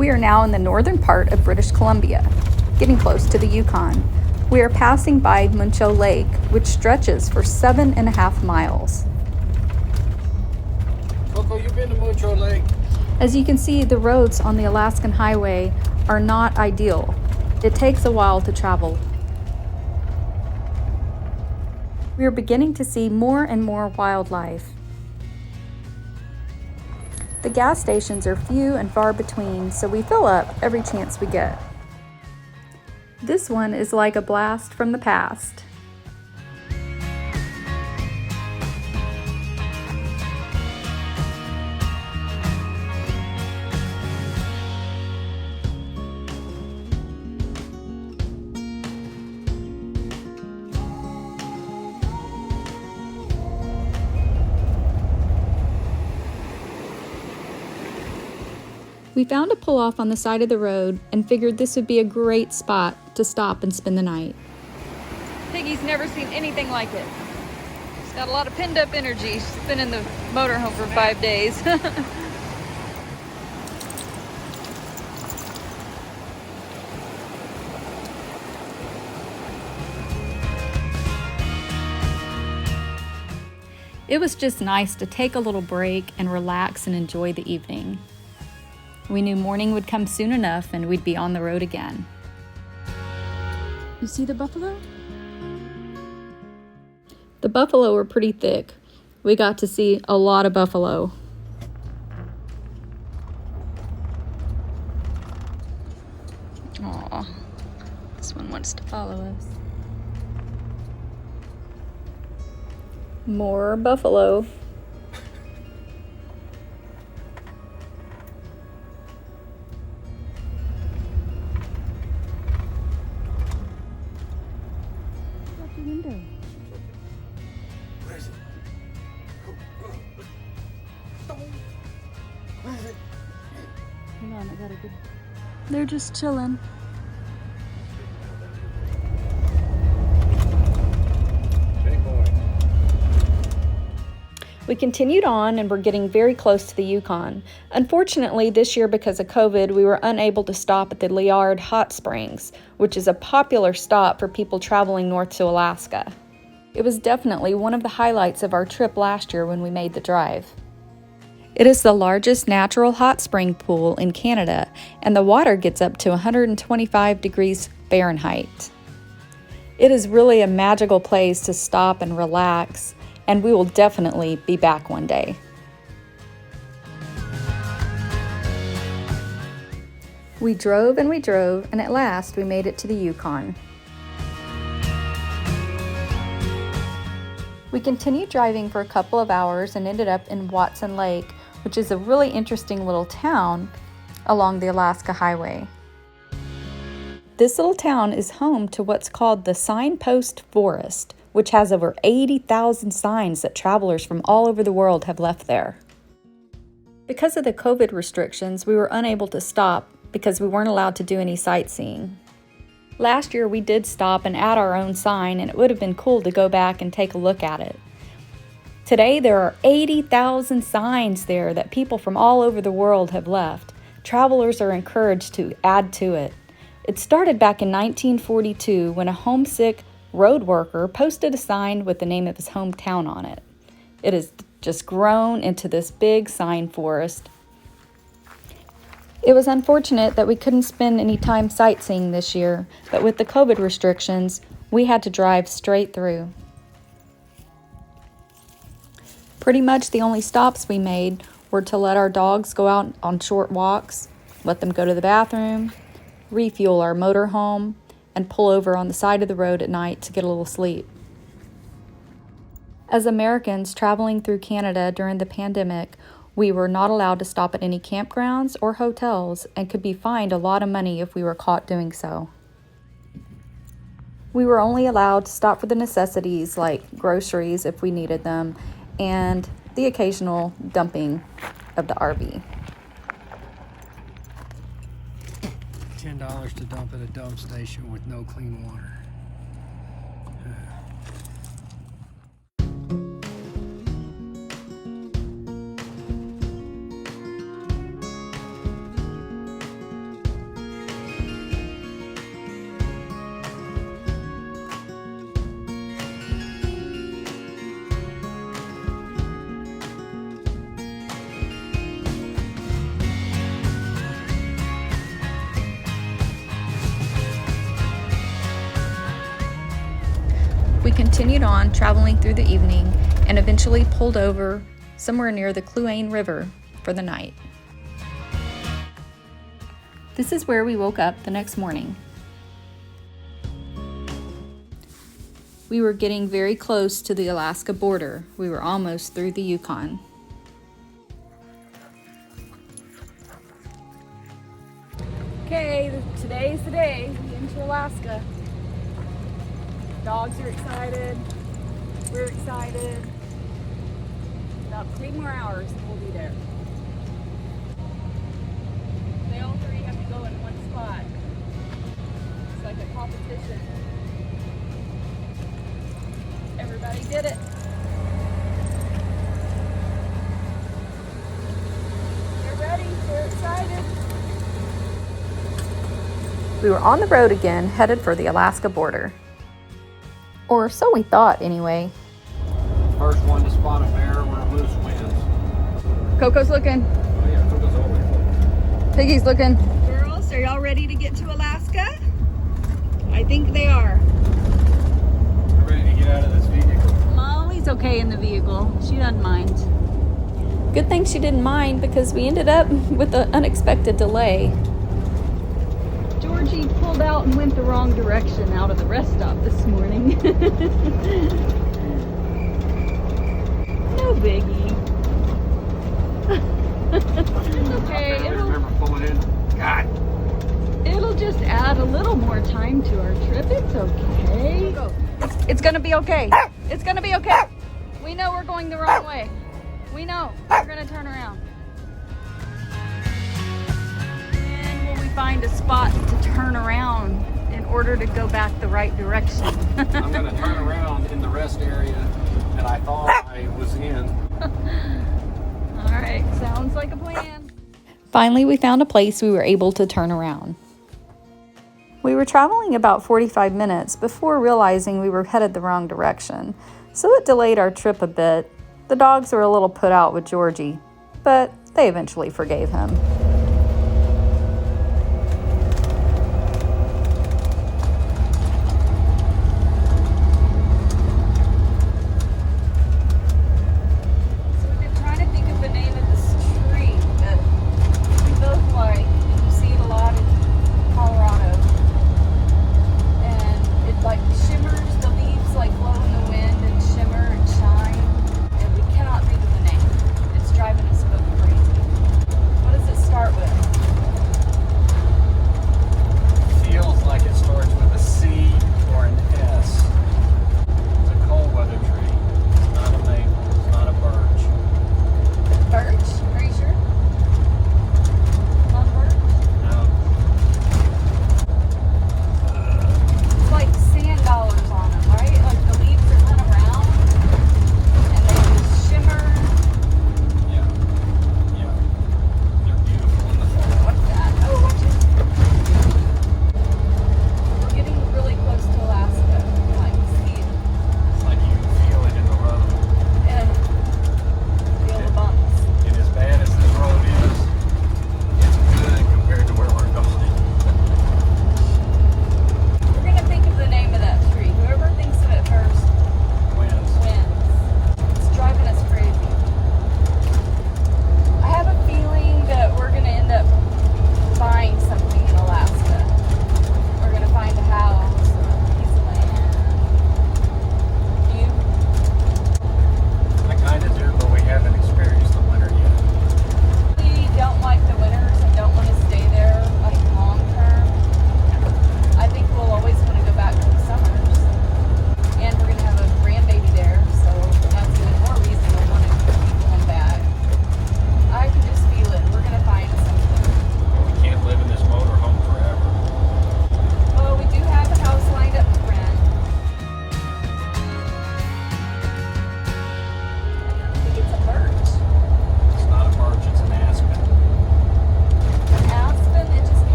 We are now in the northern part of British Columbia, getting close to the Yukon. We are passing by Muncho Lake, which stretches for 7.5 miles. Coco, you been to Muncho Lake? As you can see, the roads on the Alaskan Highway are not ideal. It takes a while to travel. We are beginning to see more and more wildlife. The gas stations are few and far between, so we fill up every chance we get. This one is like a blast from the past. We found a pull-off on the side of the road and figured this would be a great spot to stop and spend the night. Piggy's never seen anything like it. She's got a lot of pinned-up energy. She's been in the motorhome for 5 days. It was just nice to take a little break and relax and enjoy the evening. We knew morning would come soon enough and we'd be on the road again. You see the buffalo? The buffalo were pretty thick. We got to see a lot of buffalo. Aw, this one wants to follow us. More buffalo. Window. Where is it? Where is it? Hold on, I got a good. They're just chilling. Big boy. We continued on and were getting very close to the Yukon. Unfortunately, this year because of COVID, we were unable to stop at the Liard Hot Springs, which is a popular stop for people traveling north to Alaska. It was definitely one of the highlights of our trip last year when we made the drive. It is the largest natural hot spring pool in Canada, and the water gets up to 125 degrees Fahrenheit. It is really a magical place to stop and relax, and we will definitely be back one day. We drove, and at last we made it to the Yukon. We continued driving for a couple of hours and ended up in Watson Lake, which is a really interesting little town along the Alaskan Highway. This little town is home to what's called the Signpost Forest, which has over 80,000 signs that travelers from all over the world have left there. Because of the COVID restrictions, we were unable to stop because we weren't allowed to do any sightseeing. Last year we did stop and add our own sign, and it would have been cool to go back and take a look at it. Today there are 80,000 signs there that people from all over the world have left. Travelers are encouraged to add to it. It started back in 1942 when a homesick road worker posted a sign with the name of his hometown on it. It has just grown into this big sign forest. It was unfortunate that we couldn't spend any time sightseeing this year, but with the COVID restrictions, we had to drive straight through. Pretty much the only stops we made were to let our dogs go out on short walks, let them go to the bathroom, refuel our motorhome, and pull over on the side of the road at night to get a little sleep. As Americans traveling through Canada during the pandemic, we were not allowed to stop at any campgrounds or hotels and could be fined a lot of money if we were caught doing so. We were only allowed to stop for the necessities like groceries if we needed them and the occasional dumping of the RV. $10 to dump at a dump station with no clean water. We continued on, traveling through the evening, and eventually pulled over somewhere near the Kluane River for the night. This is where we woke up the next morning. We were getting very close to the Alaska border. We were almost through the Yukon. Okay, today's the day. We're into Alaska. Dogs are excited. We're excited. About 3 more hours and we'll be there. They all 3 have to go in one spot. It's like a competition. Everybody did it. They're ready. They're excited. We were on the road again, headed for the Alaska border. Or so we thought, anyway. First one to spot a bear when it moves winds. Coco's looking. Oh yeah, Coco's always. Piggy's looking. Girls, are y'all ready to get to Alaska? I think they are. We're ready to get out of this vehicle. Molly's okay in the vehicle. She doesn't mind. Good thing she didn't mind because we ended up with an unexpected delay. Georgie pulled out and went the wrong direction out of the rest stop this morning. No biggie. It's okay. I remember pulling in. God. It'll just add a little more time to our trip. It's okay. It's gonna be okay. It's gonna be okay. We know we're going the wrong way. We know. We're gonna turn around. When will we find a spot to turn around in order to go back the right direction? I'm gonna turn around in the rest area that I thought I was in. All right, sounds like a plan. Finally, we found a place we were able to turn around. We were traveling about 45 minutes before realizing we were headed the wrong direction, so it delayed our trip a bit. The dogs were a little put out with Georgie, but they eventually forgave him. So we've been trying to think of the name of this tree that we both like, and you see it a lot in Colorado. And it like shimmers, the leaves like blow in the wind and shimmer and shine. And we cannot think of the name. It's driving us both crazy. What does it start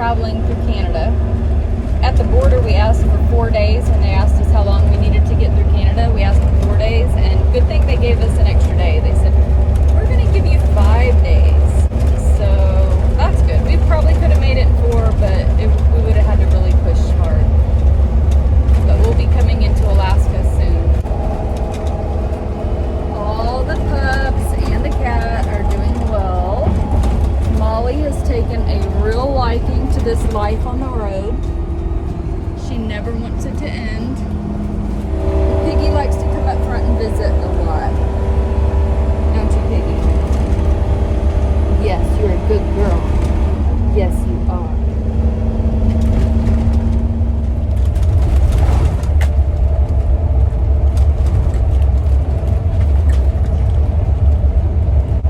traveling through Canada. At the border, we asked for 4 days. When they asked us how long we needed to get through Canada, we asked for 4 days, and good thing they gave us an extra day. They said, we're going to give you 5 days. So that's good. We probably could have made it in 4, but we would have had to really push hard. But we'll be coming into Alaska soon. All the pups and the cat are doing well. Molly has taken a real liking to this life on the road. She never wants it to end. Piggy likes to come up front and visit a lot. Don't you, Piggy? Yes, you're a good girl. Yes, you are.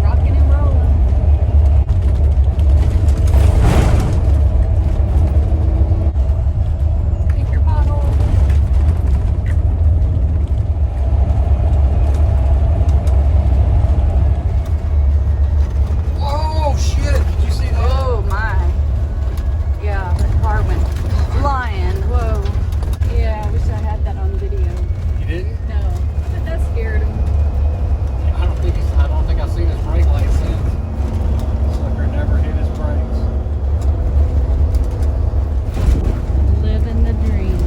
Rocking and rolling. Take your pothole. Oh shit! Did you see that? Oh my. Yeah, the car went flying. Whoa. Yeah, I wish I had that on video. You didn't? No, but that scared him. I don't think I've seen his brake light since. Sucker never hit his brakes. Living the dream.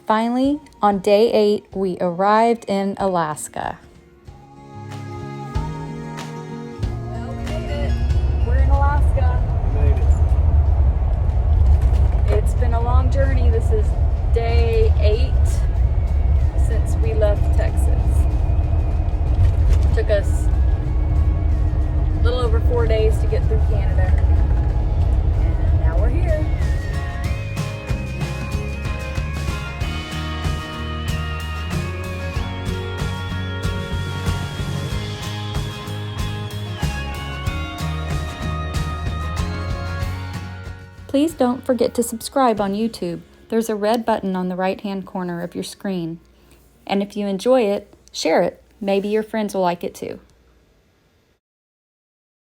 Finally, on day 8, we arrived in Alaska. Well, we made it. We're in Alaska. We made it. It's been a long journey. This is day 8 since we left Texas. Took us a little over 4 days to get through Canada. And now we're here. Please don't forget to subscribe on YouTube. There's a red button on the right-hand corner of your screen. And if you enjoy it, share it. Maybe your friends will like it too.